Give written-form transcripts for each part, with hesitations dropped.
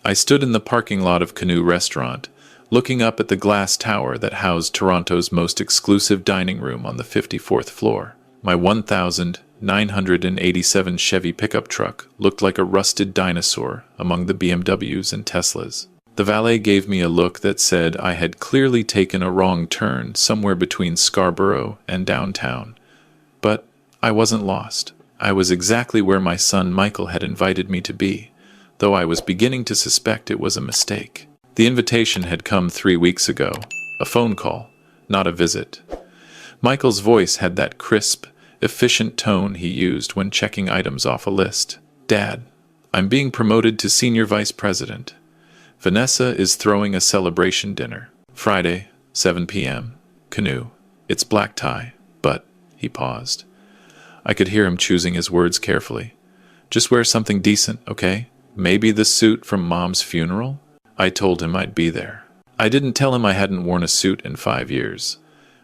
I stood in the parking lot of Canoe Restaurant, looking up at the glass tower that housed Toronto's most exclusive dining room on the 54th floor. My 1987 Chevy pickup truck looked like a rusted dinosaur among the BMWs and Teslas. The valet gave me a look that said I had clearly taken a wrong turn somewhere between Scarborough and downtown. But I wasn't lost. I was exactly where my son Michael had invited me to be, though I was beginning to suspect it was a mistake. The invitation had come 3 weeks ago, a phone call, not a visit. Michael's voice had that crisp, efficient tone he used when checking items off a list. "Dad, I'm being promoted to senior vice president. Vanessa is throwing a celebration dinner. Friday, 7 p.m. Canoe. It's black tie, but..." He paused. I could hear him choosing his words carefully. "Just wear something decent, okay? Maybe the suit from Mom's funeral?" I told him I'd be there. I didn't tell him I hadn't worn a suit in 5 years.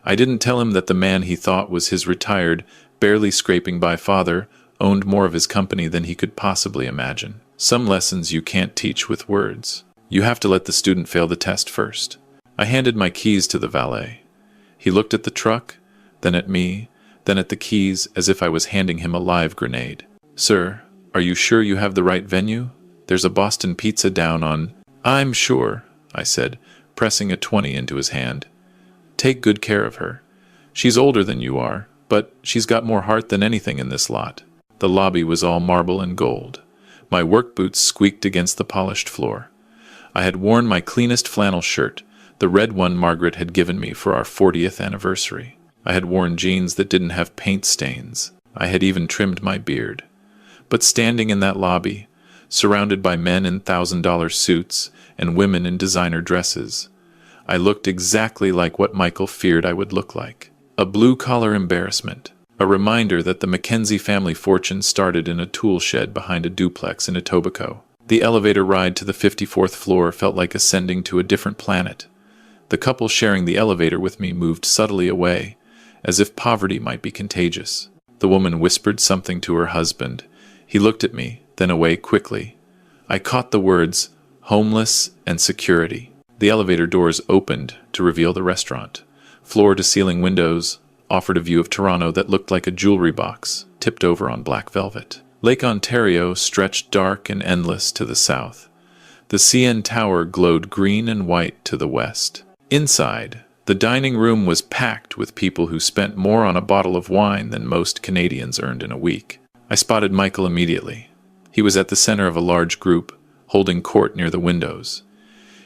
I didn't tell him that the man he thought was his retired, barely scraping by father owned more of his company than he could possibly imagine. Some lessons you can't teach with words. You have to let the student fail the test first. I handed my keys to the valet. He looked at the truck, then at me, then at the keys as if I was handing him a live grenade. "Sir, are you sure you have the right venue? There's a Boston Pizza down on..." "I'm sure," I said, pressing a 20 into his hand. "Take good care of her. She's older than you are, but she's got more heart than anything in this lot." The lobby was all marble and gold. My work boots squeaked against the polished floor. I had worn my cleanest flannel shirt, the red one Margaret had given me for our 40th anniversary. I had worn jeans that didn't have paint stains. I had even trimmed my beard. But standing in that lobby, surrounded by men in $1,000 suits and women in designer dresses, I looked exactly like what Michael feared I would look like. A blue-collar embarrassment. A reminder that the Mackenzie family fortune started in a tool shed behind a duplex in Etobicoke. The elevator ride to the 54th floor felt like ascending to a different planet. The couple sharing the elevator with me moved subtly away, as if poverty might be contagious. The woman whispered something to her husband. He looked at me, then away quickly. I caught the words, "homeless" and "security." The elevator doors opened to reveal the restaurant. Floor-to-ceiling windows offered a view of Toronto that looked like a jewelry box, tipped over on black velvet. Lake Ontario stretched dark and endless to the south. The CN Tower glowed green and white to the west. Inside, the dining room was packed with people who spent more on a bottle of wine than most Canadians earned in a week. I spotted Michael immediately. He was at the center of a large group, holding court near the windows.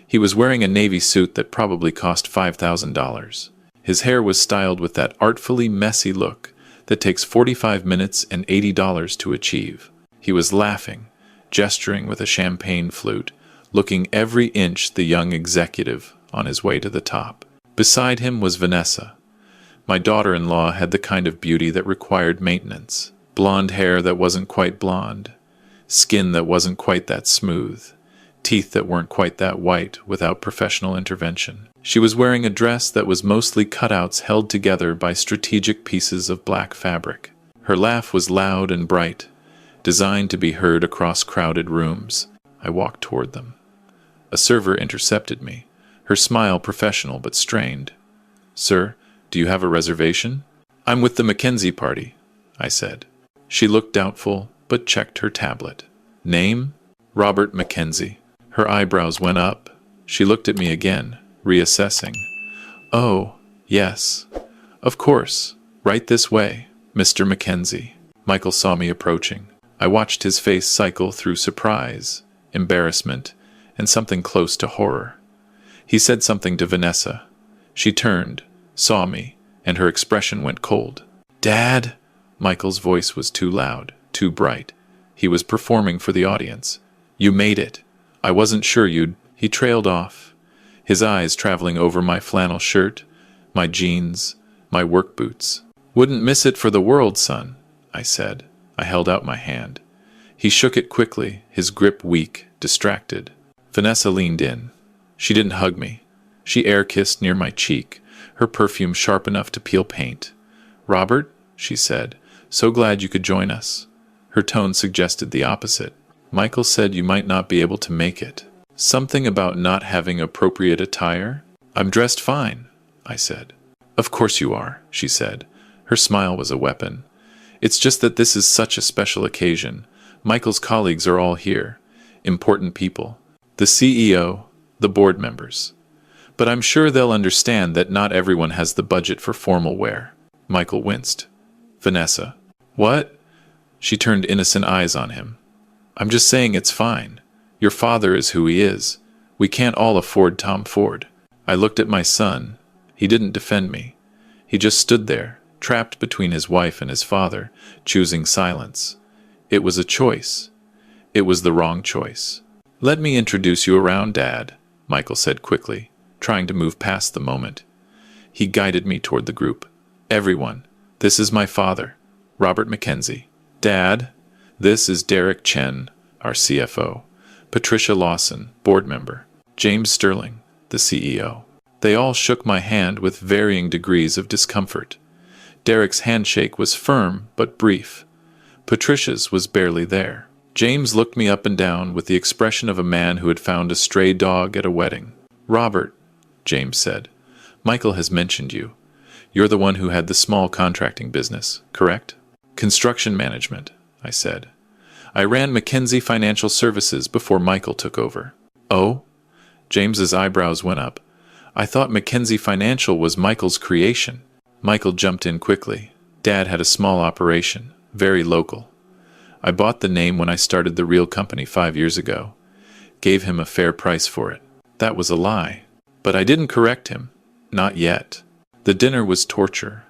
He was wearing a navy suit that probably cost $5,000. His hair was styled with that artfully messy look that takes 45 minutes and $80 to achieve. He was laughing, gesturing with a champagne flute, looking every inch the young executive on his way to the top. Beside him was Vanessa. My daughter-in-law had the kind of beauty that required maintenance. Blonde hair that wasn't quite blonde, skin that wasn't quite that smooth, teeth that weren't quite that white without professional intervention. She was wearing a dress that was mostly cutouts held together by strategic pieces of black fabric. Her laugh was loud and bright, designed to be heard across crowded rooms. I walked toward them. A server intercepted me, her smile professional but strained. "Sir, do you have a reservation?" "I'm with the Mackenzie party," I said. She looked doubtful, but checked her tablet. "Name?" "Robert Mackenzie." Her eyebrows went up. She looked at me again, reassessing. "Oh, yes. Of course. Right this way, Mr. Mackenzie." Michael saw me approaching. I watched his face cycle through surprise, embarrassment, and something close to horror. He said something to Vanessa. She turned, saw me, and her expression went cold. "Dad!" Michael's voice was too loud, too bright. He was performing for the audience. "You made it. I wasn't sure you'd..." He trailed off, his eyes traveling over my flannel shirt, my jeans, my work boots. "Wouldn't miss it for the world, son," I said. I held out my hand. He shook it quickly, his grip weak, distracted. Vanessa leaned in. She didn't hug me. She air-kissed near my cheek, her perfume sharp enough to peel paint. "Robert," she said, "so glad you could join us." Her tone suggested the opposite. "Michael said you might not be able to make it." Something about not having appropriate attire? I'm dressed fine, I said. Of course you are, she said. Her smile was a weapon. It's just that this is such a special occasion. Michael's colleagues are all here. Important people. The CEO, the board members. But I'm sure they'll understand that not everyone has the budget for formal wear. Michael winced. Vanessa. What? She turned innocent eyes on him. I'm just saying it's fine. Your father is who he is. We can't all afford Tom Ford. I looked at my son. He didn't defend me. He just stood there, trapped between his wife and his father, choosing silence. It was a choice. It was the wrong choice. Let me introduce you around, Dad, Michael said quickly, trying to move past the moment. He guided me toward the group. Everyone, this is my father, Robert Mackenzie. Dad, this is Derek Chen, our CFO. Patricia Lawson, board member. James Sterling, the CEO. They all shook my hand with varying degrees of discomfort. Derek's handshake was firm but brief. Patricia's was barely there. James looked me up and down with the expression of a man who had found a stray dog at a wedding. Robert, James said, Michael has mentioned you. You're the one who had the small contracting business, correct? Construction management, I said. I ran Mackenzie Financial Services before Michael took over. Oh? James's eyebrows went up. I thought Mackenzie Financial was Michael's creation. Michael jumped in quickly. Dad had a small operation, very local. I bought the name when I started the real company 5 years ago. Gave him a fair price for it. That was a lie. But I didn't correct him. Not yet. The dinner was torture.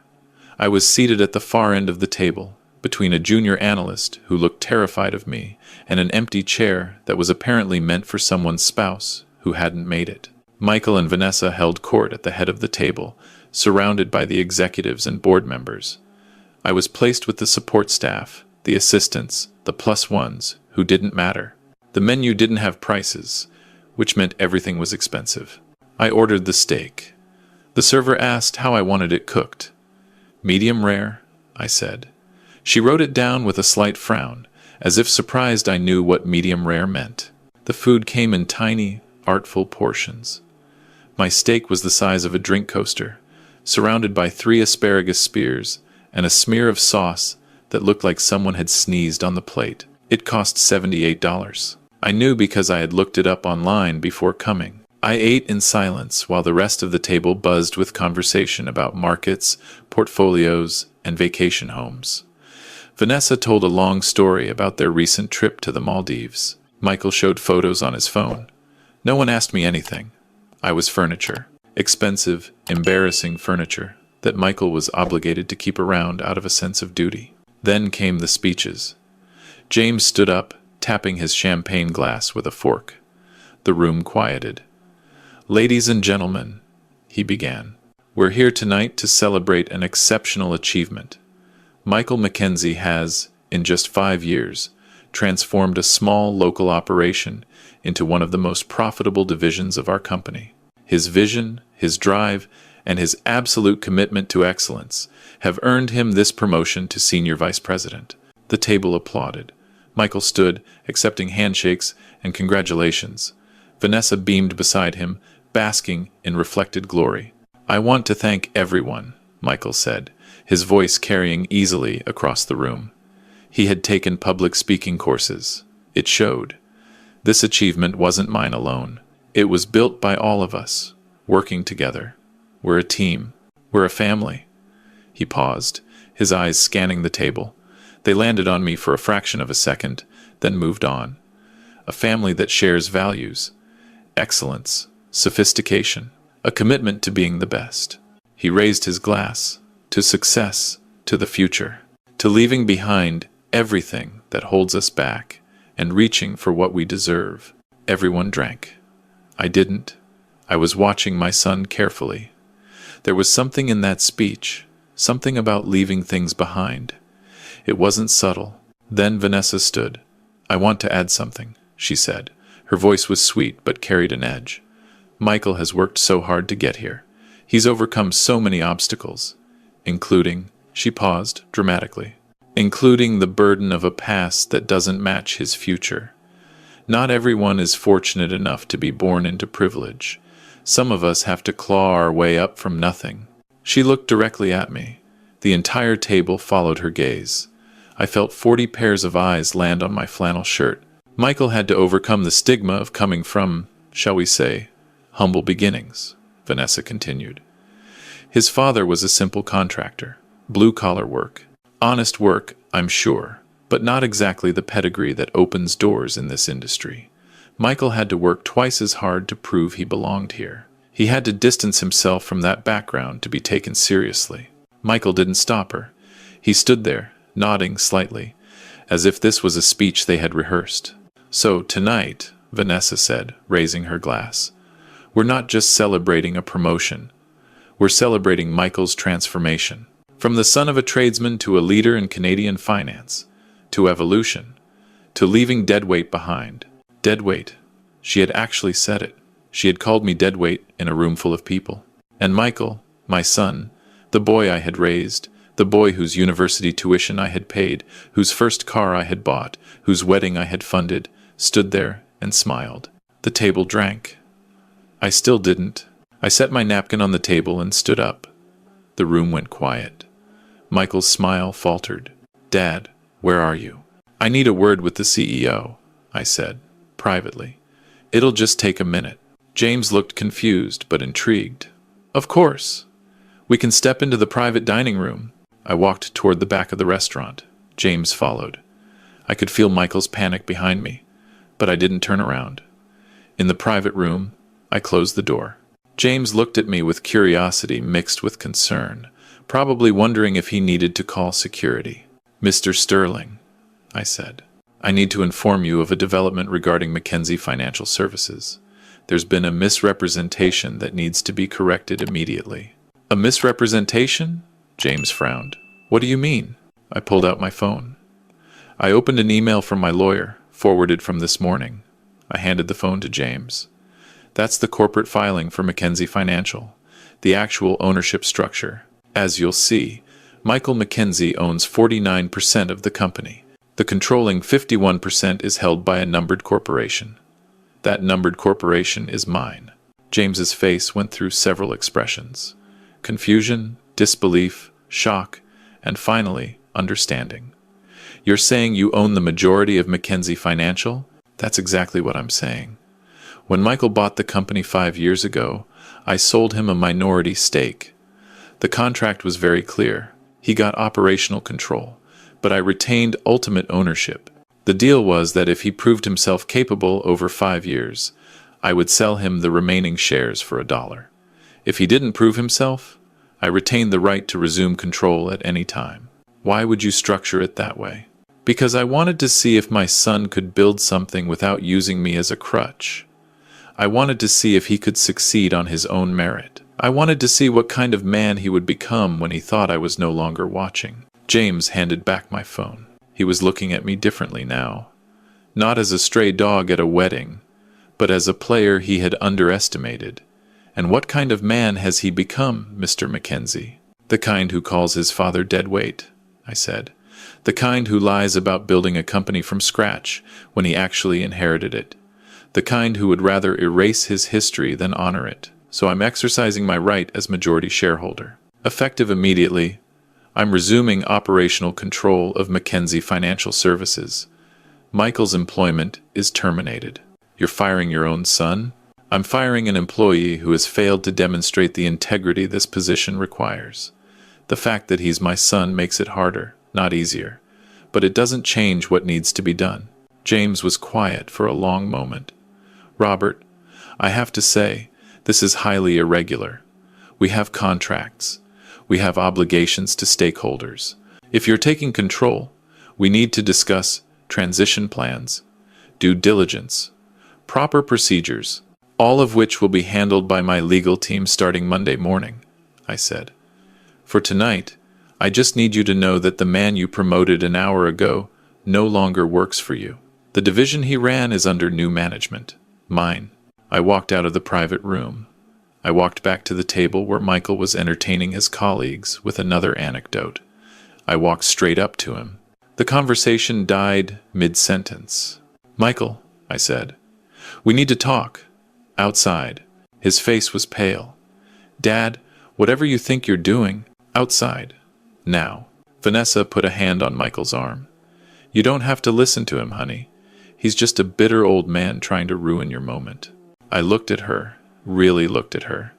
I was seated at the far end of the table, between a junior analyst who looked terrified of me and an empty chair that was apparently meant for someone's spouse who hadn't made it. Michael and Vanessa held court at the head of the table, surrounded by the executives and board members. I was placed with the support staff, the assistants, the plus ones, who didn't matter. The menu didn't have prices, which meant everything was expensive. I ordered the steak. The server asked how I wanted it cooked. Medium rare, I said. She wrote it down with a slight frown, as if surprised I knew what medium rare meant. The food came in tiny, artful portions. My steak was the size of a drink coaster, surrounded by 3 asparagus spears and a smear of sauce that looked like someone had sneezed on the plate. It cost $78. I knew because I had looked it up online before coming. I ate in silence while the rest of the table buzzed with conversation about markets, portfolios, and vacation homes. Vanessa told a long story about their recent trip to the Maldives. Michael showed photos on his phone. No one asked me anything. I was furniture. Expensive, embarrassing furniture that Michael was obligated to keep around out of a sense of duty. Then came the speeches. James stood up, tapping his champagne glass with a fork. The room quieted. Ladies and gentlemen, he began, we're here tonight to celebrate an exceptional achievement. Michael Mackenzie has, in just 5 years, transformed a small local operation into one of the most profitable divisions of our company. His vision, his drive, and his absolute commitment to excellence have earned him this promotion to senior vice president. The table applauded. Michael stood, accepting handshakes and congratulations. Vanessa beamed beside him, basking in reflected glory. I want to thank everyone, Michael said, his voice carrying easily across the room. He had taken public speaking courses. It showed. This achievement wasn't mine alone. It was built by all of us, working together. We're a team. We're a family. He paused, his eyes scanning the table. They landed on me for a fraction of a second, then moved on. A family that shares values, excellence, sophistication, a commitment to being the best. He raised his glass, to success, to the future, to leaving behind everything that holds us back and reaching for what we deserve. Everyone drank. I didn't. I was watching my son carefully. There was something in that speech, something about leaving things behind. It wasn't subtle. Then Vanessa stood. I want to add something, she said. Her voice was sweet but carried an edge. Michael has worked so hard to get here. He's overcome so many obstacles, including, she paused dramatically, including the burden of a past that doesn't match his future. Not everyone is fortunate enough to be born into privilege. Some of us have to claw our way up from nothing. She looked directly at me. The entire table followed her gaze. I felt 40 pairs of eyes land on my flannel shirt. Michael had to overcome the stigma of coming from, shall we say, humble beginnings, Vanessa continued. His father was a simple contractor. Blue-collar work. Honest work, I'm sure, but not exactly the pedigree that opens doors in this industry. Michael had to work twice as hard to prove he belonged here. He had to distance himself from that background to be taken seriously. Michael didn't stop her. He stood there, nodding slightly, as if this was a speech they had rehearsed. So, tonight, Vanessa said, raising her glass, we're not just celebrating a promotion. We're celebrating Michael's transformation. From the son of a tradesman to a leader in Canadian finance, to evolution, to leaving Deadweight behind. Deadweight. She had actually said it. She had called me Deadweight in a room full of people. And Michael, my son, the boy I had raised, the boy whose university tuition I had paid, whose first car I had bought, whose wedding I had funded, stood there and smiled. The table drank. I still didn't. I set my napkin on the table and stood up. The room went quiet. Michael's smile faltered. Dad, where are you? I need a word with the CEO, I said, privately. It'll just take a minute. James looked confused but intrigued. Of course. We can step into the private dining room. I walked toward the back of the restaurant. James followed. I could feel Michael's panic behind me, but I didn't turn around. In the private room, I closed the door. James looked at me with curiosity mixed with concern, probably wondering if he needed to call security. Mr. Sterling, I said, I need to inform you of a development regarding Mackenzie Financial Services. There's been a misrepresentation that needs to be corrected immediately. A misrepresentation? James frowned. What do you mean? I pulled out my phone. I opened an email from my lawyer, forwarded from this morning. I handed the phone to James. That's the corporate filing for Mackenzie Financial, the actual ownership structure. As you'll see, Michael Mackenzie owns 49% of the company. The controlling 51% is held by a numbered corporation. That numbered corporation is mine. James's face went through several expressions. Confusion, disbelief, shock, and finally, understanding. You're saying you own the majority of Mackenzie Financial? That's exactly what I'm saying. When Michael bought the company 5 years ago, I sold him a minority stake. The contract was very clear. He got operational control, but I retained ultimate ownership. The deal was that if he proved himself capable over 5 years, I would sell him the remaining shares for $1. If he didn't prove himself, I retained the right to resume control at any time. Why would you structure it that way? Because I wanted to see if my son could build something without using me as a crutch. I wanted to see if he could succeed on his own merit. I wanted to see what kind of man he would become when he thought I was no longer watching. James handed back my phone. He was looking at me differently now. Not as a stray dog at a wedding, but as a player he had underestimated. And what kind of man has he become, Mr. Mackenzie? The kind who calls his father Deadweight, I said. The kind who lies about building a company from scratch when he actually inherited it. The kind who would rather erase his history than honor it. So I'm exercising my right as majority shareholder. Effective immediately, I'm resuming operational control of Mackenzie Financial Services. Michael's employment is terminated. You're firing your own son? I'm firing an employee who has failed to demonstrate the integrity this position requires. The fact that he's my son makes it harder, not easier. But it doesn't change what needs to be done. James was quiet for a long moment. Robert, I have to say, this is highly irregular. We have contracts. We have obligations to stakeholders. If you're taking control, we need to discuss transition plans, due diligence, proper procedures, all of which will be handled by my legal team starting Monday morning, I said. For tonight, I just need you to know that the man you promoted an hour ago no longer works for you. The division he ran is under new management. Mine. I walked out of the private room. I walked back to the table where Michael was entertaining his colleagues with another anecdote. I walked straight up to him. The conversation died mid-sentence. Michael, I said. "We need to talk." Outside. His face was pale. "Dad, whatever you think you're doing, outside. Now." Vanessa put a hand on Michael's arm. "You don't have to listen to him, honey. He's just a bitter old man trying to ruin your moment." I looked at her, really looked at her.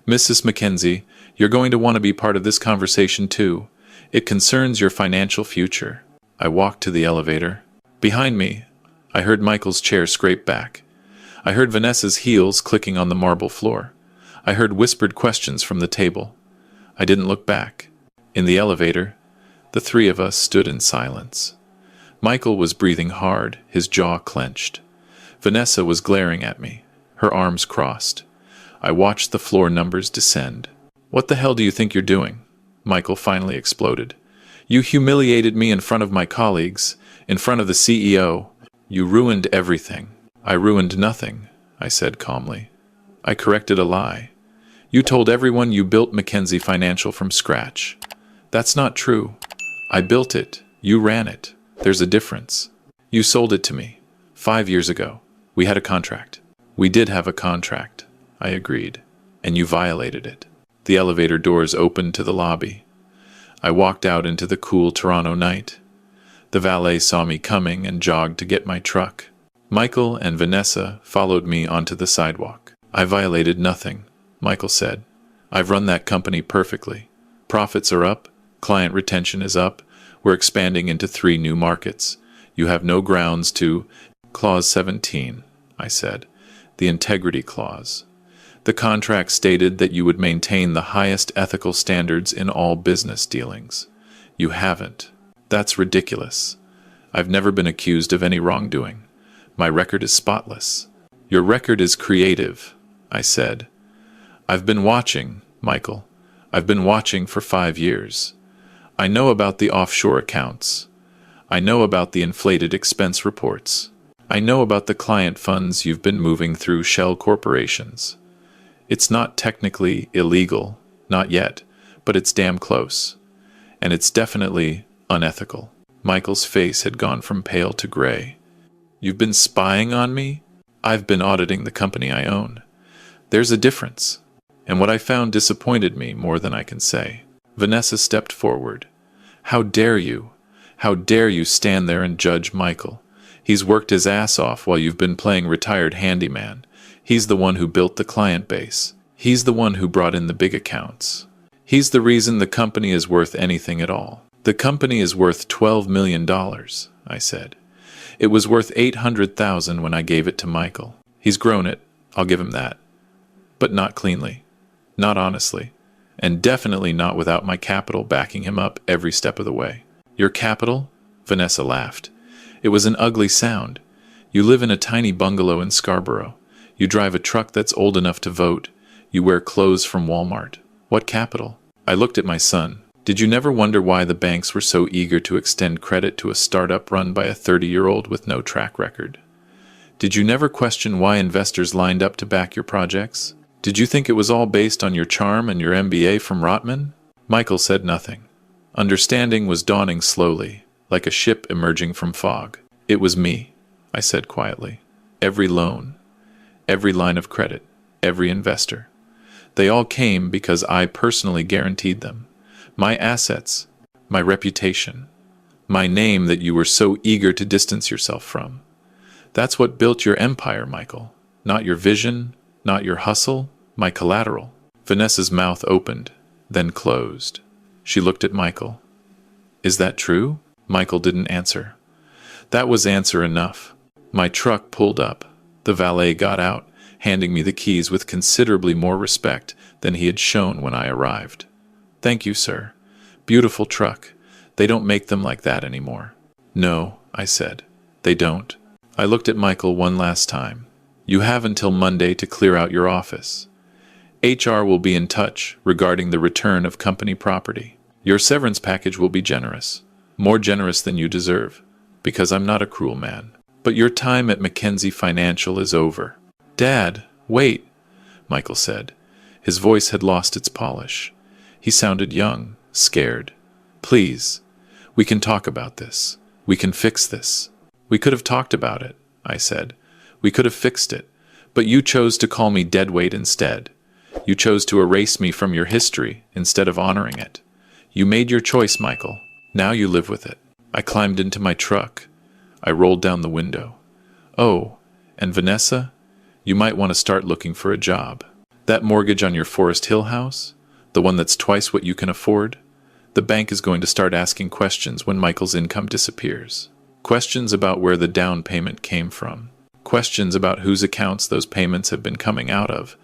"Mrs. Mackenzie, you're going to want to be part of this conversation too. It concerns your financial future." I walked to the elevator. Behind me, I heard Michael's chair scrape back. I heard Vanessa's heels clicking on the marble floor. I heard whispered questions from the table. I didn't look back. In the elevator, the three of us stood in silence. Michael was breathing hard, his jaw clenched. Vanessa was glaring at me, her arms crossed. I watched the floor numbers descend. "What the hell do you think you're doing?" Michael finally exploded. "You humiliated me in front of my colleagues, in front of the CEO. You ruined everything." "I ruined nothing," I said calmly. "I corrected a lie. You told everyone you built Mackenzie Financial from scratch. That's not true. I built it. You ran it. There's a difference. You sold it to me 5 years ago. We had a contract." "We did have a contract," I agreed, "and you violated it." The elevator doors opened to the lobby. I walked out into the cool Toronto night. The valet saw me coming and jogged to get my truck. Michael and Vanessa followed me onto the sidewalk. "I violated nothing," Michael said. "I've run that company perfectly. Profits are up, client retention is up, we're expanding into 3 new markets. You have no grounds to—" "Clause 17, I said. "The integrity clause. The contract stated that you would maintain the highest ethical standards in all business dealings. You haven't. That's ridiculous. I've never been accused of any wrongdoing. My record is spotless." "Your record is creative," I said. "I've been watching, Michael. I've been watching for 5 years. I know about the offshore accounts. I know about the inflated expense reports. I know about the client funds you've been moving through shell corporations. It's not technically illegal, not yet, but it's damn close. And it's definitely unethical." Michael's face had gone from pale to gray. "You've been spying on me? I've been auditing the company I own. There's a difference. And what I found disappointed me more than I can say." Vanessa stepped forward. "How dare you? How dare you stand there and judge Michael? He's worked his ass off while you've been playing retired handyman. He's the one who built the client base. He's the one who brought in the big accounts. He's the reason the company is worth anything at all." "The company is worth $12 million, I said. "It was worth $800,000 when I gave it to Michael. He's grown it, I'll give him that. But not cleanly. Not honestly. And definitely not without my capital backing him up every step of the way." "Your capital?" Vanessa laughed. It was an ugly sound. "You live in a tiny bungalow in Scarborough. You drive a truck that's old enough to vote. You wear clothes from Walmart. What capital?" I looked at my son. "Did you never wonder why the banks were so eager to extend credit to a startup run by a 30-year-old with no track record? Did you never question why investors lined up to back your projects? Did you think it was all based on your charm and your MBA from Rotman?" Michael said nothing. Understanding was dawning slowly, like a ship emerging from fog. "It was me," I said quietly. "Every loan, every line of credit, every investor. They all came because I personally guaranteed them. My assets, my reputation, my name that you were so eager to distance yourself from. That's what built your empire, Michael. Not your vision, not your hustle, my collateral." Vanessa's mouth opened, then closed. She looked at Michael. "Is that true?" Michael didn't answer. That was answer enough. My truck pulled up. The valet got out, handing me the keys with considerably more respect than he had shown when I arrived. "Thank you, sir. Beautiful truck. They don't make them like that anymore." "No," I said. "They don't." I looked at Michael one last time. "You have until Monday to clear out your office. HR will be in touch regarding the return of company property. Your severance package will be generous, more generous than you deserve, because I'm not a cruel man. But your time at Mackenzie Financial is over." "Dad, wait," Michael said. His voice had lost its polish. He sounded young, scared. "Please, we can talk about this. We can fix this." "We could have talked about it," I said. We could have fixed it, but you chose to call me Deadweight instead. You chose to erase me from your history instead of honoring it. You made your choice, Michael. Now you live with it. I climbed into my truck. I rolled down the window. Oh, and Vanessa, you might want to start looking for a job. That mortgage on your Forest Hill house, the one that's twice what you can afford, the bank is going to start asking questions when Michael's income disappears. Questions about where the down payment came from. Questions about whose accounts those payments have been coming out of.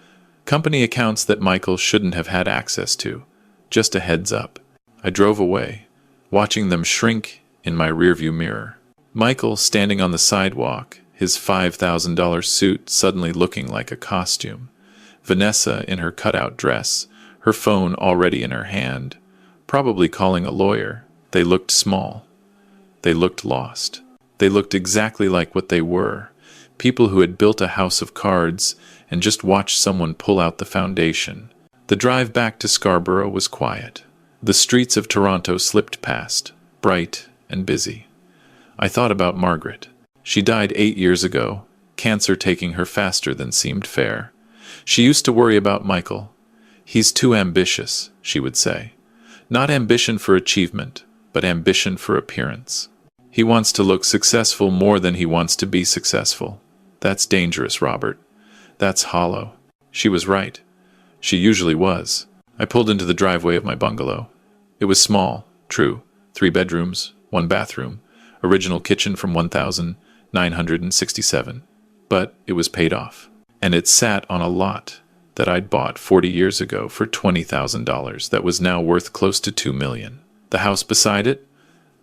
Company accounts that Michael shouldn't have had access to. Just a heads up. I drove away, watching them shrink in my rearview mirror. Michael standing on the sidewalk, his $5,000 suit suddenly looking like a costume. Vanessa in her cutout dress, her phone already in her hand, probably calling a lawyer. They looked small. They looked lost. They looked exactly like what they were, people who had built a house of cards and just watched someone pull out the foundation. The drive back to Scarborough was quiet. The streets of Toronto slipped past, bright and busy. I thought about Margaret. She died 8 years ago, cancer taking her faster than seemed fair. She used to worry about Michael. He's too ambitious, she would say. Not ambition for achievement, but ambition for appearance. He wants to look successful more than he wants to be successful. That's dangerous, Robert. That's hollow. She was right. She usually was. I pulled into the driveway of my bungalow. It was small, true. 3 bedrooms, 1 bathroom. Original kitchen from 1967. But it was paid off. And it sat on a lot that I'd bought 40 years ago for $20,000 that was now worth close to $2 million. The house beside it?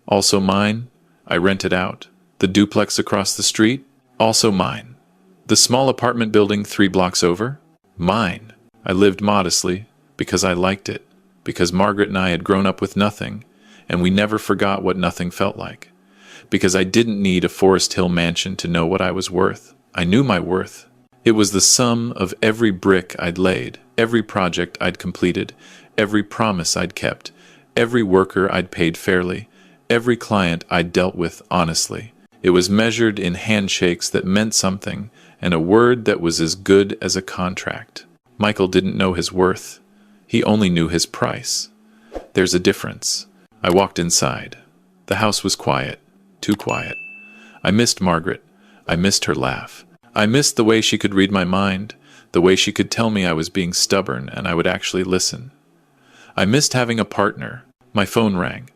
Also mine. I rented out. The duplex across the street? Also mine. The small apartment building 3 blocks over? Mine. I lived modestly because I liked it, because Margaret and I had grown up with nothing, and we never forgot what nothing felt like. Because I didn't need a Forest Hill mansion to know what I was worth. I knew my worth. It was the sum of every brick I'd laid, every project I'd completed, every promise I'd kept, every worker I'd paid fairly, every client I'd dealt with honestly. It was measured in handshakes that meant something, and a word that was as good as a contract. Michael didn't know his worth. He only knew his price. There's a difference. I walked inside. The house was quiet. Too quiet. I missed Margaret. I missed her laugh. I missed the way she could read my mind, the way she could tell me I was being stubborn and I would actually listen. I missed having a partner. My phone rang.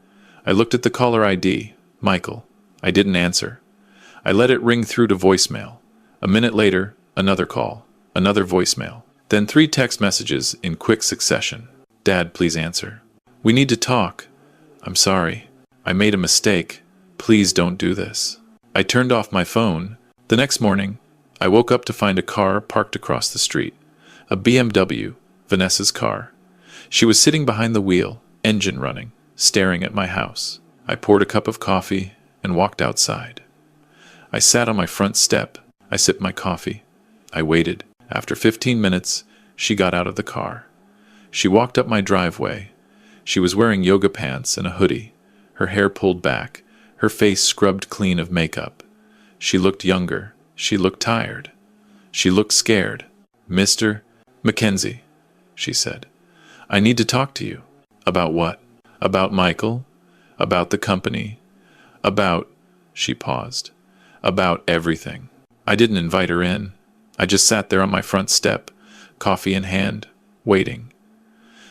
I looked at the caller ID. Michael. I didn't answer. I let it ring through to voicemail. A minute later, another call, another voicemail. Then 3 text messages in quick succession. Dad, please answer. We need to talk. I'm sorry. I made a mistake. Please don't do this. I turned off my phone. The next morning, I woke up to find a car parked across the street. A BMW, Vanessa's car. She was sitting behind the wheel, engine running, staring at my house. I poured a cup of coffee and walked outside. I sat on my front step. I sipped my coffee. I waited. After 15 minutes, she got out of the car. She walked up my driveway. She was wearing yoga pants and a hoodie, her hair pulled back, her face scrubbed clean of makeup. She looked younger. She looked tired. She looked scared. Mr. Mackenzie, she said, I need to talk to you. About what? About Michael? About the company? About, she paused, about everything. I didn't invite her in. I just sat there on my front step, coffee in hand, waiting.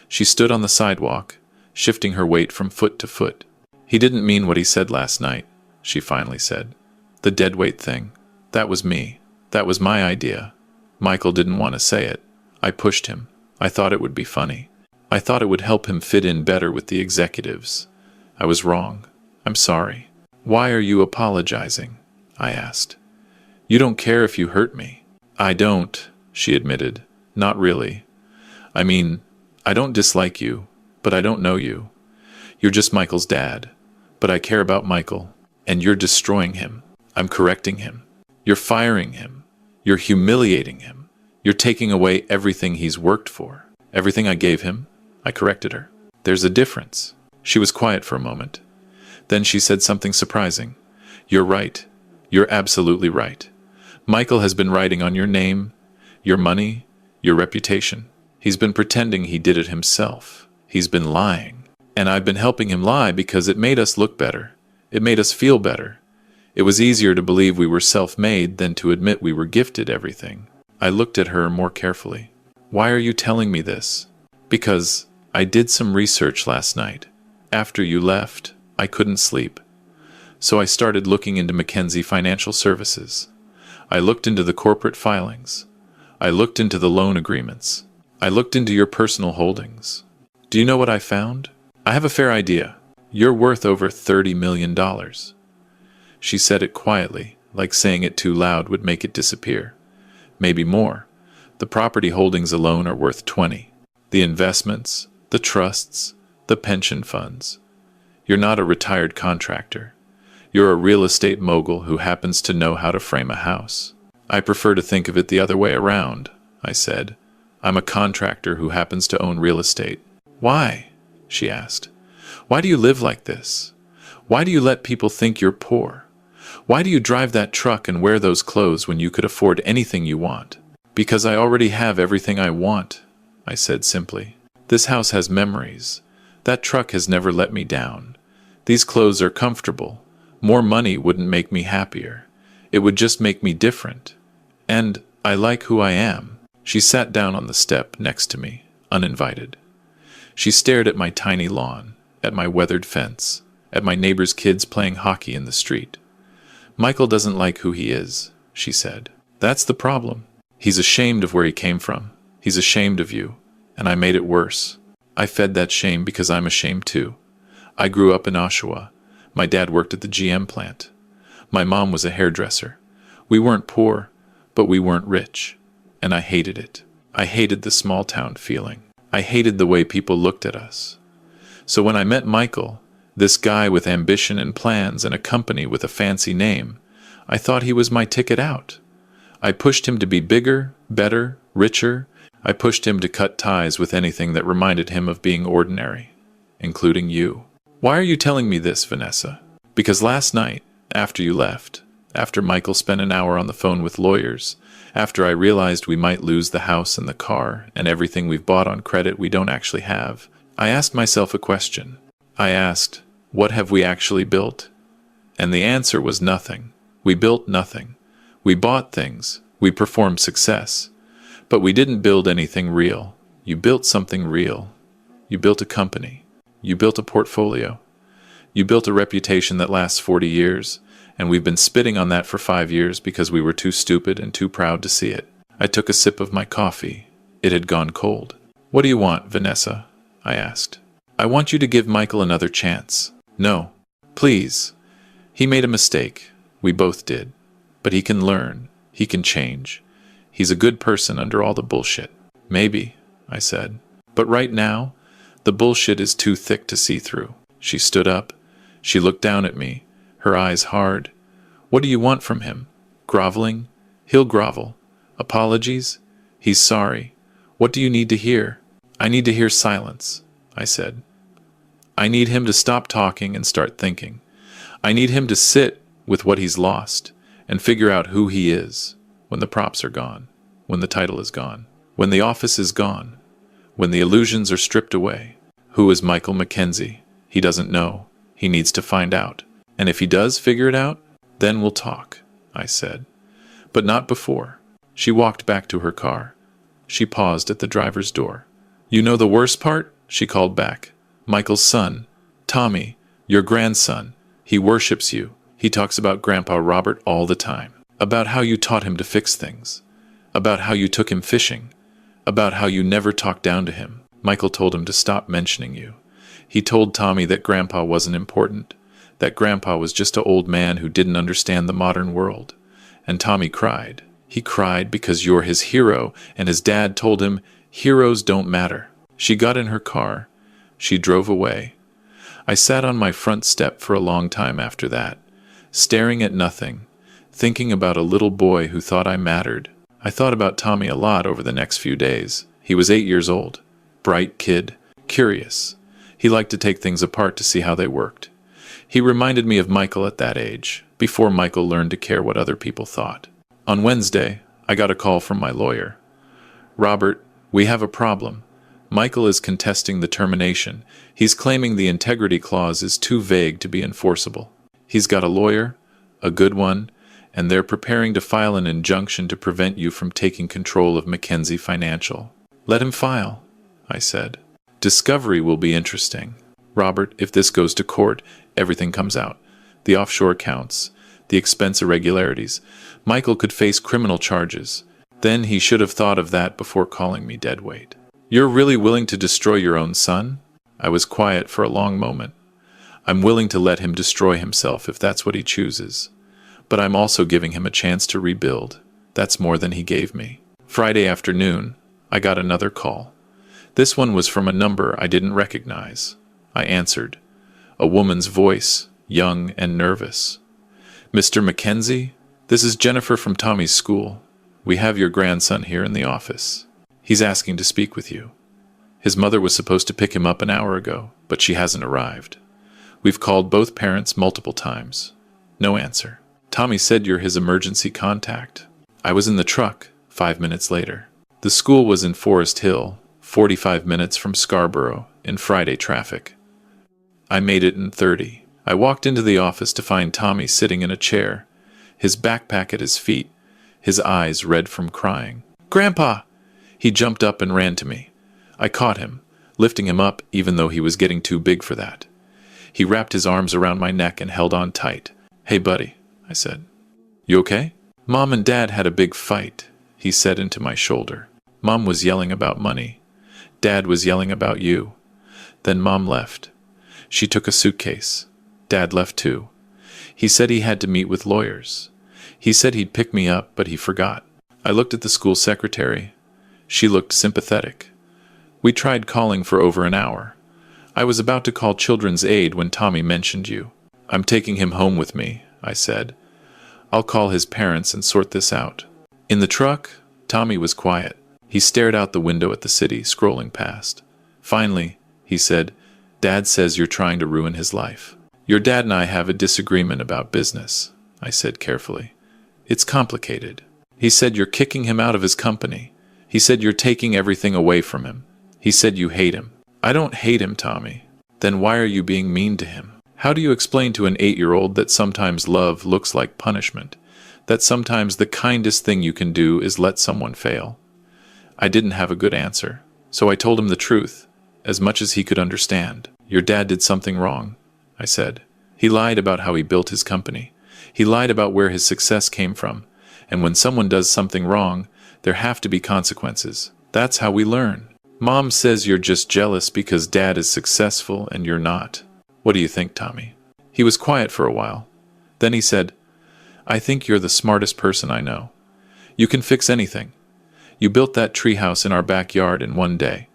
She stood on the sidewalk, shifting her weight from foot to foot. He didn't mean what he said last night, she finally said. The deadweight thing. That was me. That was my idea. Michael didn't want to say it. I pushed him. I thought it would be funny. I thought it would help him fit in better with the executives. I was wrong. I'm sorry. Why are you apologizing? I asked. You don't care if you hurt me. I don't, she admitted. Not really. I mean, I don't dislike you, but I don't know you. You're just Michael's dad. But I care about Michael, and you're destroying him. I'm correcting him. You're firing him. You're humiliating him. You're taking away everything he's worked for. Everything I gave him, I corrected her. There's a difference. She was quiet for a moment. Then she said something surprising. You're right. You're absolutely right. Michael has been writing on your name, your money, your reputation. He's been pretending he did it himself. He's been lying. And I've been helping him lie because it made us look better. It made us feel better. It was easier to believe we were self-made than to admit we were gifted everything. I looked at her more carefully. Why are you telling me this? Because I did some research last night. After you left, I couldn't sleep. So I started looking into Mackenzie Financial Services. I looked into the corporate filings. I looked into the loan agreements. I looked into your personal holdings. Do you know what I found? I have a fair idea. You're worth over $30 million. She said it quietly, like saying it too loud would make it disappear. Maybe more. The property holdings alone are worth 20. The investments, the trusts, the pension funds. You're not a retired contractor. You're a real estate mogul who happens to know how to frame a house. I prefer to think of it the other way around, I said. I'm a contractor who happens to own real estate. Why? She asked. Why do you live like this? Why do you let people think you're poor? Why do you drive that truck and wear those clothes when you could afford anything you want? Because I already have everything I want, I said simply. This house has memories. That truck has never let me down. These clothes are comfortable. More money wouldn't make me happier. It would just make me different. And I like who I am. She sat down on the step next to me, uninvited. She stared at my tiny lawn, at my weathered fence, at my neighbor's kids playing hockey in the street. Michael doesn't like who he is, she said. That's the problem. He's ashamed of where he came from. He's ashamed of you. And I made it worse. I fed that shame because I'm ashamed too. I grew up in Oshawa. My dad worked at the GM plant. My mom was a hairdresser. We weren't poor, but we weren't rich. And I hated it. I hated the small town feeling. I hated the way people looked at us. So when I met Michael, this guy with ambition and plans and a company with a fancy name, I thought he was my ticket out. I pushed him to be bigger, better, richer. I pushed him to cut ties with anything that reminded him of being ordinary, including you. Why are you telling me this, Vanessa? Because last night, after you left, after Michael spent an hour on the phone with lawyers, after I realized we might lose the house and the car and everything we've bought on credit we don't actually have, I asked myself a question. I asked, what have we actually built? And the answer was nothing. We built nothing. We bought things. We performed success. But we didn't build anything real. You built something real. You built a company. You built a portfolio. You built a reputation that lasts 40 years, and we've been spitting on that for 5 years because we were too stupid and too proud to see it. I took a sip of my coffee. It had gone cold. What do you want, Vanessa? I asked. I want you to give Michael another chance. No. Please. He made a mistake. We both did. But he can learn. He can change. He's a good person under all the bullshit. Maybe, I said. But right now, the bullshit is too thick to see through. She stood up. She looked down at me, her eyes hard. What do you want from him? Groveling? He'll grovel. Apologies? He's sorry. What do you need to hear? I need to hear silence, I said. I need him to stop talking and start thinking. I need him to sit with what he's lost and figure out who he is when the props are gone, when the title is gone, when the office is gone, when the illusions are stripped away. Who is Michael Mackenzie? He doesn't know. He needs to find out. And if he does figure it out, then we'll talk, I said. But not before. She walked back to her car. She paused at the driver's door. You know the worst part? She called back. Michael's son, Tommy, your grandson. He worships you. He talks about Grandpa Robert all the time. About how you taught him to fix things. About how you took him fishing. About how you never talked down to him. Michael told him to stop mentioning you. He told Tommy that Grandpa wasn't important. That Grandpa was just an old man who didn't understand the modern world. And Tommy cried. He cried because you're his hero, and his dad told him, heroes don't matter. She got in her car. She drove away. I sat on my front step for a long time after that, staring at nothing, thinking about a little boy who thought I mattered. I thought about Tommy a lot over the next few days. He was 8 years old. Bright kid. Curious. He liked to take things apart to see how they worked. He reminded me of Michael at that age, before Michael learned to care what other people thought. On Wednesday, I got a call from my lawyer. Robert, we have a problem. Michael is contesting the termination. He's claiming the integrity clause is too vague to be enforceable. He's got a lawyer, a good one, and they're preparing to file an injunction to prevent you from taking control of Mackenzie Financial. Let him file, I said. Discovery will be interesting. Robert, if this goes to court, everything comes out. The offshore accounts, the expense irregularities. Michael could face criminal charges. Then he should have thought of that before calling me Deadweight. You're really willing to destroy your own son? I was quiet for a long moment. I'm willing to let him destroy himself if that's what he chooses. But I'm also giving him a chance to rebuild. That's more than he gave me. Friday afternoon, I got another call. This one was from a number I didn't recognize. I answered. A woman's voice, young and nervous. Mr. Mackenzie, this is Jennifer from Tommy's school. We have your grandson here in the office. He's asking to speak with you. His mother was supposed to pick him up an hour ago, but she hasn't arrived. We've called both parents multiple times. No answer. Tommy said you're his emergency contact. I was in the truck 5 minutes later. The school was in Forest Hill, 45 minutes from Scarborough, in Friday traffic. I made it in 30. I walked into the office to find Tommy sitting in a chair, his backpack at his feet, his eyes red from crying. Grandpa! He jumped up and ran to me. I caught him, lifting him up even though he was getting too big for that. He wrapped his arms around my neck and held on tight. Hey, buddy, I said. You okay? Mom and Dad had a big fight, he said into my shoulder. Mom was yelling about money. Dad was yelling about you. Then Mom left. She took a suitcase. Dad left too. He said he had to meet with lawyers. He said he'd pick me up, but he forgot. I looked at the school secretary. She looked sympathetic. We tried calling for over an hour. I was about to call Children's Aid when Tommy mentioned you. I'm taking him home with me, I said. I'll call his parents and sort this out. In the truck, Tommy was quiet. He stared out the window at the city, scrolling past. Finally, he said, Dad says you're trying to ruin his life. Your dad and I have a disagreement about business, I said carefully. It's complicated. He said you're kicking him out of his company. He said you're taking everything away from him. He said you hate him. I don't hate him, Tommy. Then why are you being mean to him? How do you explain to an 8-year-old that sometimes love looks like punishment? That sometimes the kindest thing you can do is let someone fail? I didn't have a good answer, so I told him the truth, as much as he could understand. Your dad did something wrong, I said. He lied about how he built his company. He lied about where his success came from. And when someone does something wrong, there have to be consequences. That's how we learn. Mom says you're just jealous because Dad is successful and you're not. What do you think, Tommy? He was quiet for a while. Then he said, I think you're the smartest person I know. You can fix anything. You built that treehouse in our backyard in one day.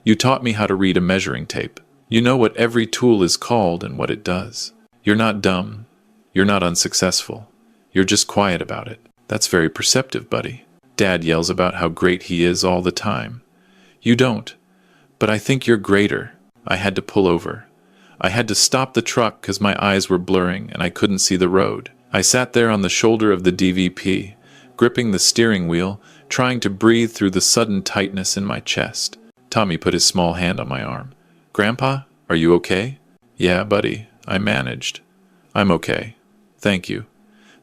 You taught me how to read a measuring tape. You know what every tool is called and what it does. You're not dumb. You're not unsuccessful. You're just quiet about it. That's very perceptive, buddy. Dad yells about how great he is all the time. You don't. But I think you're greater. I had to pull over. I had to stop the truck because my eyes were blurring and I couldn't see the road. I sat there on the shoulder of the DVP, gripping the steering wheel, trying to breathe through the sudden tightness in my chest. Tommy put his small hand on my arm. Grandpa, are you okay? Yeah, buddy, I managed. I'm okay. Thank you.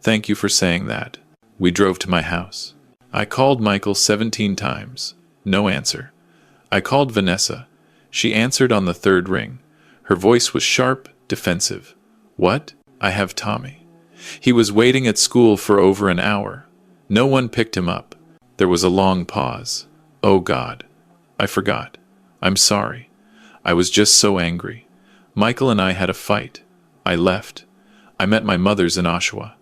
Thank you for saying that. We drove to my house. I called Michael 17 times. No answer. I called Vanessa. She answered on the third ring. Her voice was sharp, defensive. What? I have Tommy. He was waiting at school for over an hour. No one picked him up. There was a long pause. Oh God. I forgot. I'm sorry. I was just so angry. Michael and I had a fight. I left. I met my mother's in Oshawa.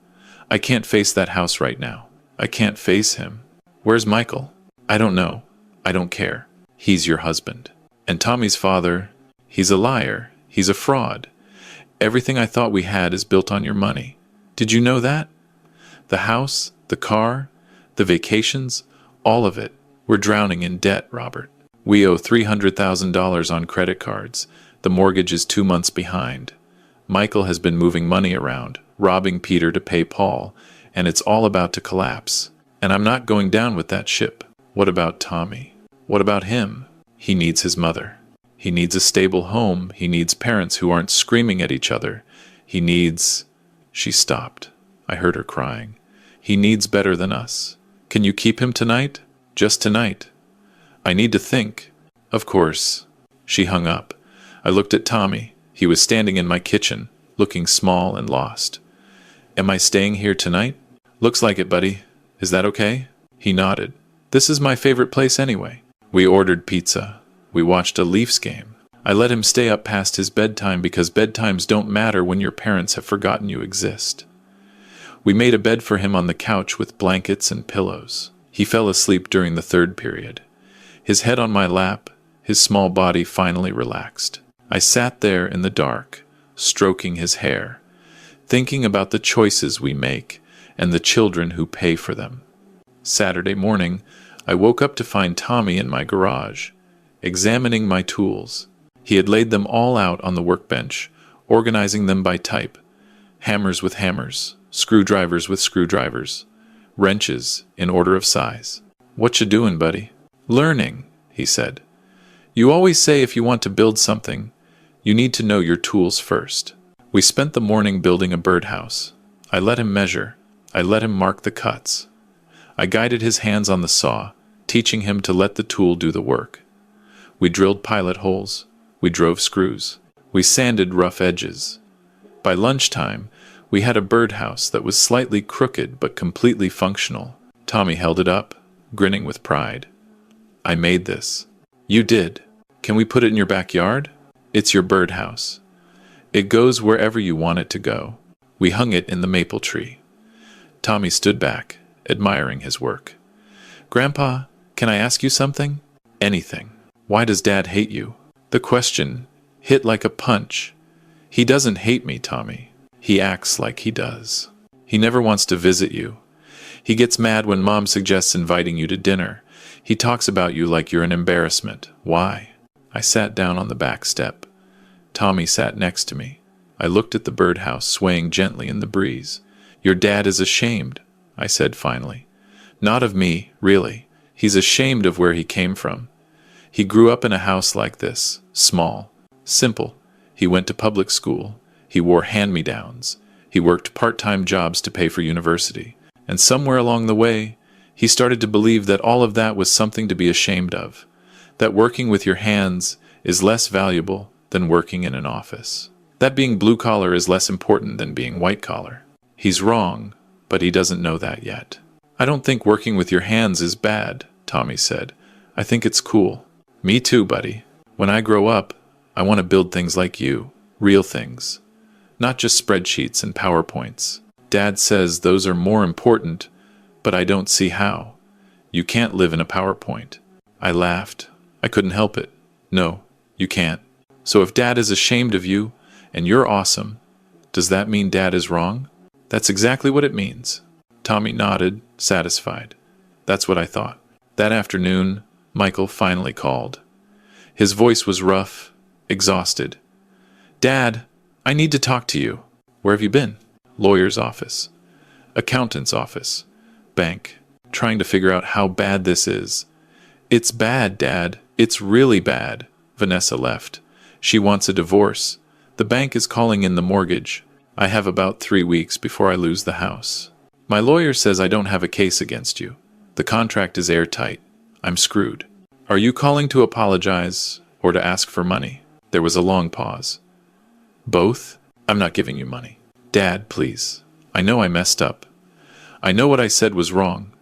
I can't face that house right now. I can't face him. Where's Michael? I don't know. I don't care. He's your husband. And Tommy's father, he's a liar. He's a fraud. Everything I thought we had is built on your money. Did you know that? The house, the car, the vacations, all of it. We're drowning in debt, Robert. We owe $300,000 on credit cards. The mortgage is 2 months behind. Michael has been moving money around, robbing Peter to pay Paul, and it's all about to collapse. And I'm not going down with that ship. What about Tommy? What about him? He needs his mother. He needs a stable home. He needs parents who aren't screaming at each other. He needs... She stopped. I heard her crying. He needs better than us. Can you keep him tonight? Just tonight. I need to think. Of course. She hung up. I looked at Tommy. He was standing in my kitchen, looking small and lost. Am I staying here tonight? Looks like it, buddy. Is that okay? He nodded. This is my favorite place anyway. We ordered pizza. We watched a Leafs game. I let him stay up past his bedtime because bedtimes don't matter when your parents have forgotten you exist. We made a bed for him on the couch with blankets and pillows. He fell asleep during the third period. His head on my lap, his small body finally relaxed. I sat there in the dark, stroking his hair, thinking about the choices we make and the children who pay for them. Saturday morning, I woke up to find Tommy in my garage, examining my tools. He had laid them all out on the workbench, organizing them by type. Hammers with hammers, screwdrivers with screwdrivers, wrenches in order of size. What you doing, buddy? Learning, he said. You always say if you want to build something, you need to know your tools first. We spent the morning building a birdhouse. I let him measure. I let him mark the cuts. I guided his hands on the saw, teaching him to let the tool do the work. We drilled pilot holes. We drove screws. We sanded rough edges. By lunchtime, we had a birdhouse that was slightly crooked but completely functional. Tommy held it up, grinning with pride. I made this. You did. Can we put it in your backyard? It's your birdhouse. It goes wherever you want it to go. We hung it in the maple tree. Tommy stood back, admiring his work. Grandpa, can I ask you something? Anything. Why does Dad hate you? The question hit like a punch. He doesn't hate me, Tommy. He acts like he does. He never wants to visit you. He gets mad when Mom suggests inviting you to dinner. He talks about you like you're an embarrassment. Why? I sat down on the back step. Tommy sat next to me. I looked at the birdhouse swaying gently in the breeze. Your dad is ashamed, I said finally. Not of me, really. He's ashamed of where he came from. He grew up in a house like this, small, simple. He went to public school. He wore hand-me-downs. He worked part-time jobs to pay for university. And somewhere along the way, he started to believe that all of that was something to be ashamed of. That working with your hands is less valuable than working in an office. That being blue-collar is less important than being white-collar. He's wrong, but he doesn't know that yet. I don't think working with your hands is bad, Tommy said. I think it's cool. Me too, buddy. When I grow up, I want to build things like you. Real things. Not just spreadsheets and PowerPoints. Dad says those are more important, but I don't see how. You can't live in a PowerPoint. I laughed. I couldn't help it. No, you can't. So if Dad is ashamed of you, and you're awesome, does that mean Dad is wrong? That's exactly what it means. Tommy nodded, satisfied. That's what I thought. That afternoon, Michael finally called. His voice was rough, exhausted. Dad, I need to talk to you. Where have you been? Lawyer's office. Accountant's office. Bank. Trying to figure out how bad this is. It's bad, Dad. It's really bad. Vanessa left. She wants a divorce. The bank is calling in the mortgage. I have about 3 weeks before I lose the house. My lawyer says I don't have a case against you. The contract is airtight. I'm screwed. Are you calling to apologize or to ask for money? There was a long pause. Both? I'm not giving you money. Dad, please. I know I messed up. I know what I said was wrong.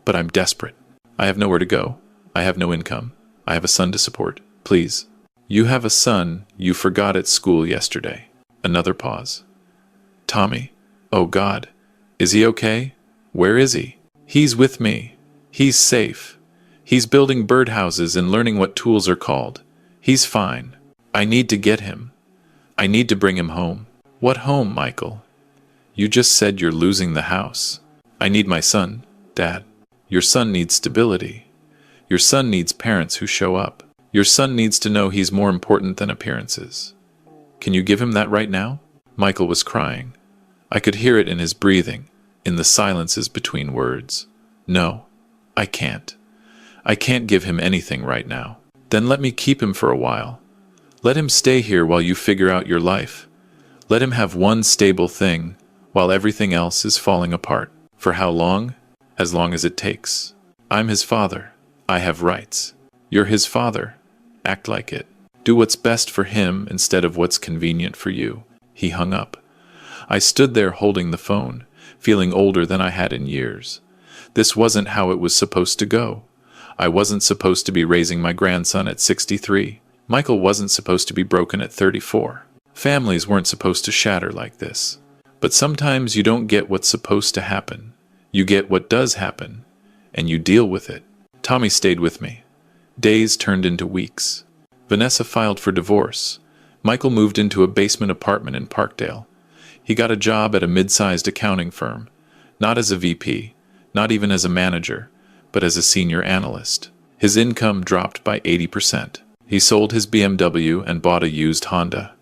But I'm desperate. I have nowhere to go. I have no income. I have a son to support. Please. You have a son you forgot at school yesterday. Another pause. Tommy. Oh God. Is he okay? Where is he? He's with me. He's safe. He's building birdhouses and learning what tools are called. He's fine. I need to get him. I need to bring him home. What home, Michael? You just said you're losing the house. I need my son, Dad. Your son needs stability. Your son needs parents who show up. Your son needs to know he's more important than appearances. Can you give him that right now? Michael was crying. I could hear it in his breathing, in the silences between words. No, I can't. I can't give him anything right now. Then let me keep him for a while. Let him stay here while you figure out your life. Let him have one stable thing while everything else is falling apart. For how long? As long as it takes. I'm his father. I have rights. You're his father. Act like it. Do what's best for him instead of what's convenient for you. He hung up. I stood there holding the phone, feeling older than I had in years. This wasn't how it was supposed to go. I wasn't supposed to be raising my grandson at 63. Michael wasn't supposed to be broken at 34. Families weren't supposed to shatter like this. But sometimes you don't get what's supposed to happen. You get what does happen, and you deal with it. Tommy stayed with me. Days turned into weeks. Vanessa filed for divorce. Michael moved into a basement apartment in Parkdale. He got a job at a mid-sized accounting firm, not as a VP, not even as a manager, but as a senior analyst. His income dropped by 80%. He sold his BMW and bought a used Honda.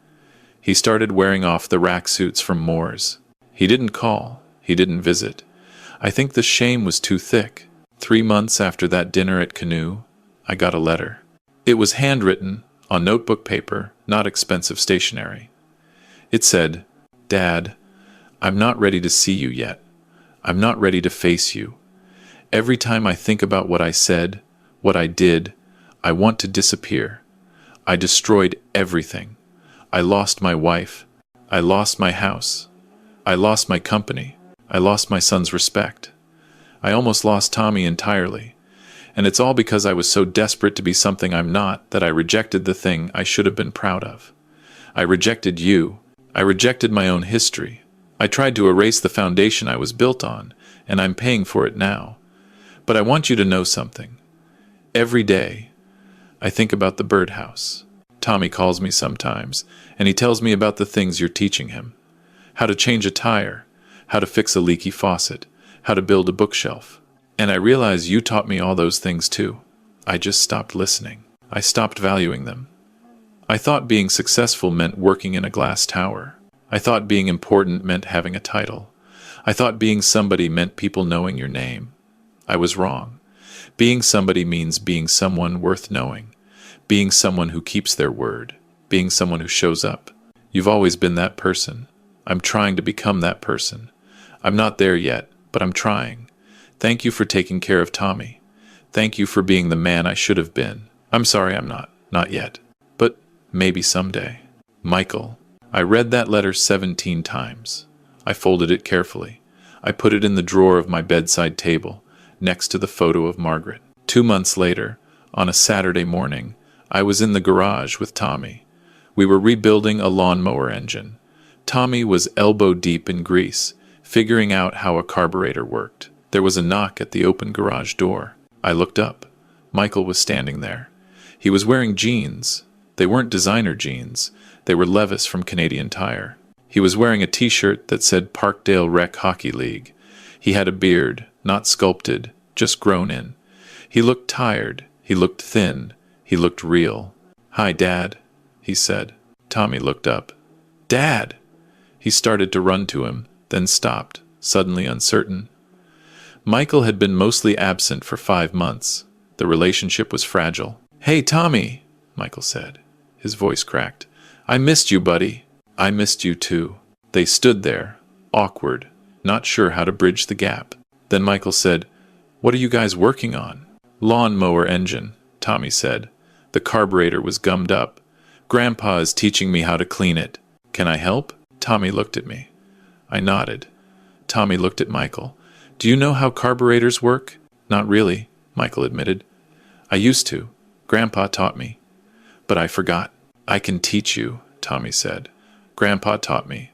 He started wearing off the rack suits from Moore's. He didn't call. He didn't visit. I think the shame was too thick. 3 months after that dinner at Canoe, I got a letter. It was handwritten, on notebook paper, not expensive stationery. It said, "Dad, I'm not ready to see you yet. I'm not ready to face you. Every time I think about what I said, what I did, I want to disappear. I destroyed everything. I lost my wife. I lost my house. I lost my company. I lost my son's respect. I almost lost Tommy entirely. And it's all because I was so desperate to be something I'm not that I rejected the thing I should have been proud of. I rejected you. I rejected my own history. I tried to erase the foundation I was built on, and I'm paying for it now. But I want you to know something. Every day, I think about the birdhouse. Tommy calls me sometimes, and he tells me about the things you're teaching him. How to change a tire, how to fix a leaky faucet, how to build a bookshelf. And I realize you taught me all those things too. I just stopped listening. I stopped valuing them. I thought being successful meant working in a glass tower. I thought being important meant having a title. I thought being somebody meant people knowing your name. I was wrong. Being somebody means being someone worth knowing. Being someone who keeps their word. Being someone who shows up. You've always been that person. I'm trying to become that person. I'm not there yet, but I'm trying. Thank you for taking care of Tommy. Thank you for being the man I should have been. I'm sorry I'm not yet. But maybe someday. Michael. I read that letter 17 times. I folded it carefully. I put it in the drawer of my bedside table, next to the photo of Margaret. 2 months later, on a Saturday morning, I was in the garage with Tommy. We were rebuilding a lawnmower engine. Tommy was elbow deep in grease, figuring out how a carburetor worked. There was a knock at the open garage door. I looked up. Michael was standing there. He was wearing jeans. They weren't designer jeans. They were Levis from Canadian Tire. He was wearing a t-shirt that said Parkdale Rec Hockey League. He had a beard, not sculpted, just grown in. He looked tired. He looked thin. He looked real. "Hi, Dad," he said. Tommy looked up. "Dad!" He started to run to him, then stopped, suddenly uncertain. Michael had been mostly absent for 5 months. The relationship was fragile. "Hey, Tommy," Michael said. His voice cracked. "I missed you, buddy." "I missed you too." They stood there, awkward, not sure how to bridge the gap. Then Michael said, "What are you guys working on?" "Lawnmower engine," Tommy said. "The carburetor was gummed up. Grandpa is teaching me how to clean it. Can I help?" Tommy looked at me. I nodded. Tommy looked at Michael. "Do you know how carburetors work?" "Not really," Michael admitted. "I used to. Grandpa taught me. But I forgot." "I can teach you," Tommy said. "Grandpa taught me.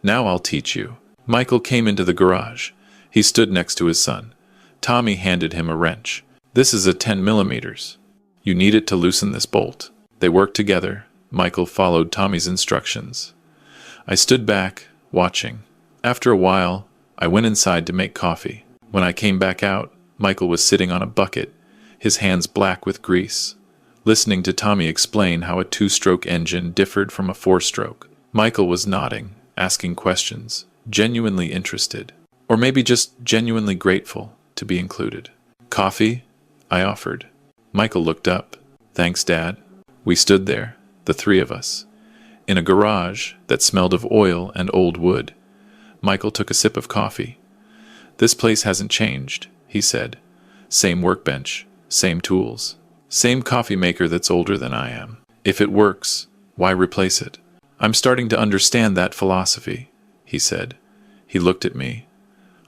Now I'll teach you." Michael came into the garage. He stood next to his son. Tommy handed him a wrench. "This is a 10 millimeters. You need it to loosen this bolt." They worked together. Michael followed Tommy's instructions. I stood back, watching. After a while, I went inside to make coffee. When I came back out, Michael was sitting on a bucket, his hands black with grease, listening to Tommy explain how a 2-stroke engine differed from a 4-stroke. Michael was nodding, asking questions, genuinely interested. Or maybe just genuinely grateful. to be included. Coffee? I offered. Michael looked up. Thanks, Dad. We stood there, the three of us, in a garage that smelled of oil and old wood. Michael took a sip of coffee. This place hasn't changed, he said. Same workbench, same tools, same coffee maker that's older than I am. If it works, why replace it? I'm starting to understand that philosophy, he said. He looked at me.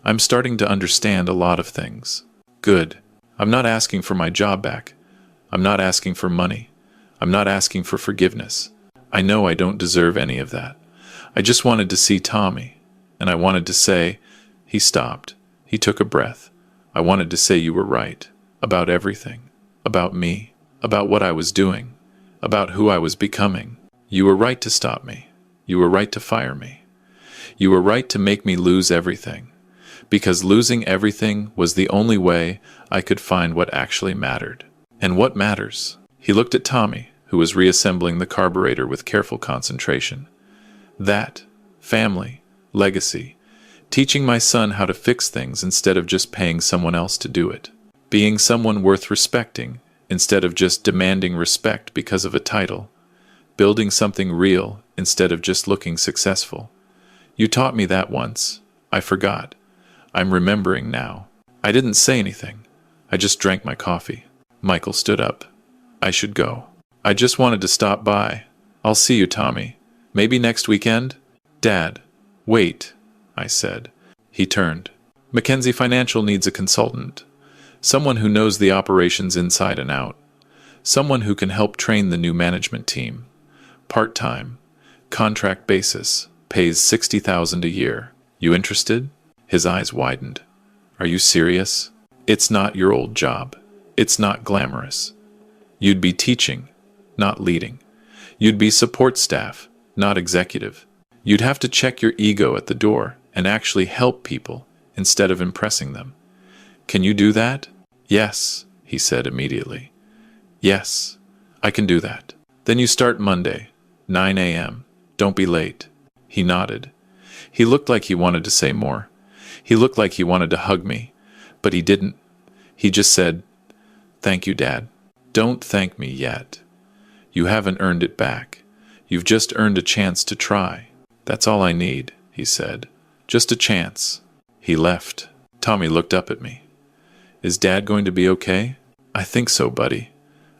I'm starting to understand a lot of things. Good. I'm not asking for my job back. I'm not asking for money. I'm not asking for forgiveness. I know I don't deserve any of that. I just wanted to see Tommy, and I wanted to say, he stopped. He took a breath. I wanted to say you were right, about everything, about me, about what I was doing, about who I was becoming. You were right to stop me. You were right to fire me. You were right to make me lose everything, because losing everything was the only way I could find what actually mattered. And what matters? He looked at Tommy, who was reassembling the carburetor with careful concentration. That, family, legacy, teaching my son how to fix things instead of just paying someone else to do it. Being someone worth respecting instead of just demanding respect because of a title. Building something real instead of just looking successful. You taught me that once. I forgot. I'm remembering now. I didn't say anything. I just drank my coffee. Michael stood up. I should go. I just wanted to stop by. I'll see you, Tommy. Maybe next weekend? Dad, wait, I said. He turned. Mackenzie Financial needs a consultant. Someone who knows the operations inside and out. Someone who can help train the new management team. Part-time. Contract basis. Pays $60,000 a year. You interested? His eyes widened. Are you serious? It's not your old job. It's not glamorous. You'd be teaching, not leading. You'd be support staff, not executive. You'd have to check your ego at the door and actually help people instead of impressing them. Can you do that? Yes, he said immediately. Yes, I can do that. Then you start Monday, 9 a.m. Don't be late. He nodded. He looked like he wanted to say more. He looked like he wanted to hug me, but he didn't. He just said, "Thank you, Dad. Don't thank me yet. You haven't earned it back. You've just earned a chance to try. That's all I need," he said. "Just a chance." He left. Tommy looked up at me. Is Dad going to be okay? I think so, buddy.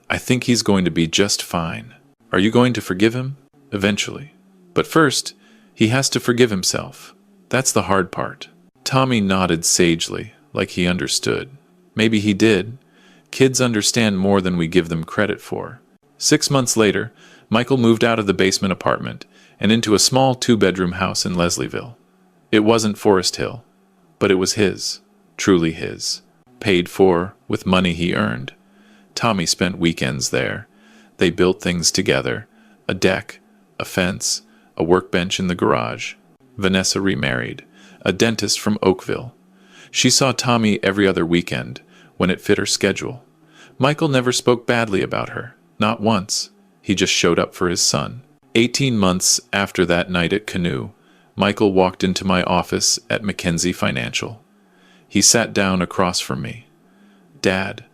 I think he's going to be just fine. Are you going to forgive him? Eventually. But first, he has to forgive himself. That's the hard part. Tommy nodded sagely, like he understood. Maybe he did. Kids understand more than we give them credit for. 6 months later, Michael moved out of the basement apartment and into a small 2-bedroom house in Leslieville. It wasn't Forest Hill, but it was his, truly his, paid for with money he earned. Tommy spent weekends there. They built things together, a deck, a fence, a workbench in the garage. Vanessa remarried, a dentist from Oakville. She saw Tommy every other weekend, when it fit her schedule. Michael never spoke badly about her, not once. He just showed up for his son. 18 months after that night at Canoe, Michael walked into my office at Mackenzie Financial. He sat down across from me. "Dad,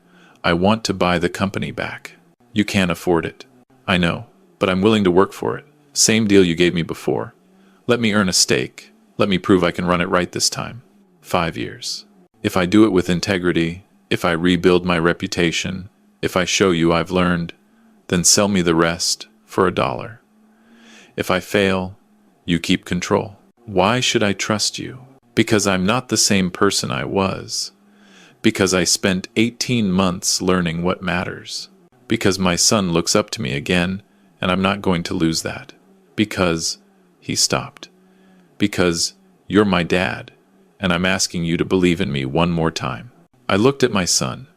I want to buy the company back." "You can't afford it." "I know, but I'm willing to work for it. Same deal you gave me before. Let me earn a stake. Let me prove I can run it right this time. 5 years. If I do it with integrity, if I rebuild my reputation, if I show you I've learned, then sell me the rest for $1. If I fail, you keep control." Why should I trust you? Because I'm not the same person I was. Because I spent 18 months learning what matters. Because my son looks up to me again, and I'm not going to lose that. Because he stopped. Because you're my dad, and I'm asking you to believe in me one more time. I looked at my son.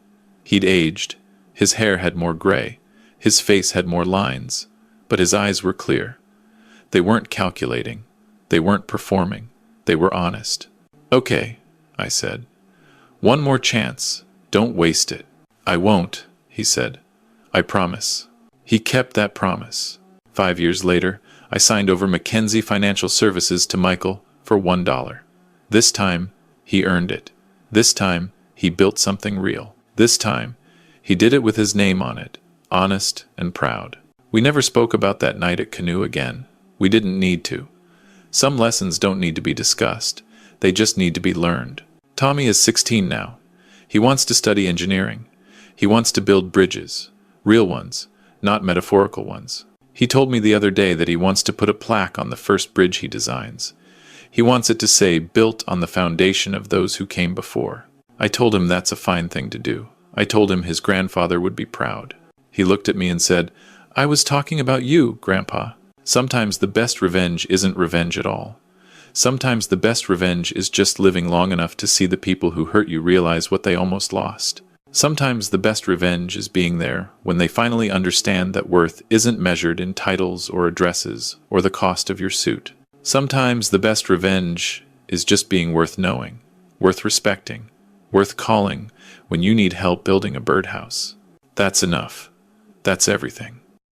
He'd aged. His hair had more gray. His face had more lines. But his eyes were clear. They weren't calculating. They weren't performing. They were honest. "Okay," I said. "One more chance. Don't waste it." "I won't," he said. "I promise." He kept that promise. 5 years later, I signed over Mackenzie Financial Services to Michael for $1. This time, he earned it. This time, He built something real. This time, he did it with his name on it, honest and proud. We never spoke about that night at Canoe again. We didn't need to. Some lessons don't need to be discussed. They just need to be learned. Tommy is 16 now. He wants to study engineering. He wants to build bridges. Real ones, not metaphorical ones. He told me the other day that he wants to put a plaque on the first bridge he designs. He wants it to say, built on the foundation of those who came before. I told him that's a fine thing to do. I told him his grandfather would be proud. He looked at me and said, "I was talking about you, Grandpa." Sometimes the best revenge isn't revenge at all. Sometimes the best revenge is just living long enough to see the people who hurt you realize what they almost lost. Sometimes the best revenge is being there when they finally understand that worth isn't measured in titles or addresses or the cost of your suit. Sometimes the best revenge is just being worth knowing, worth respecting, worth calling when you need help building a birdhouse. That's enough. That's everything.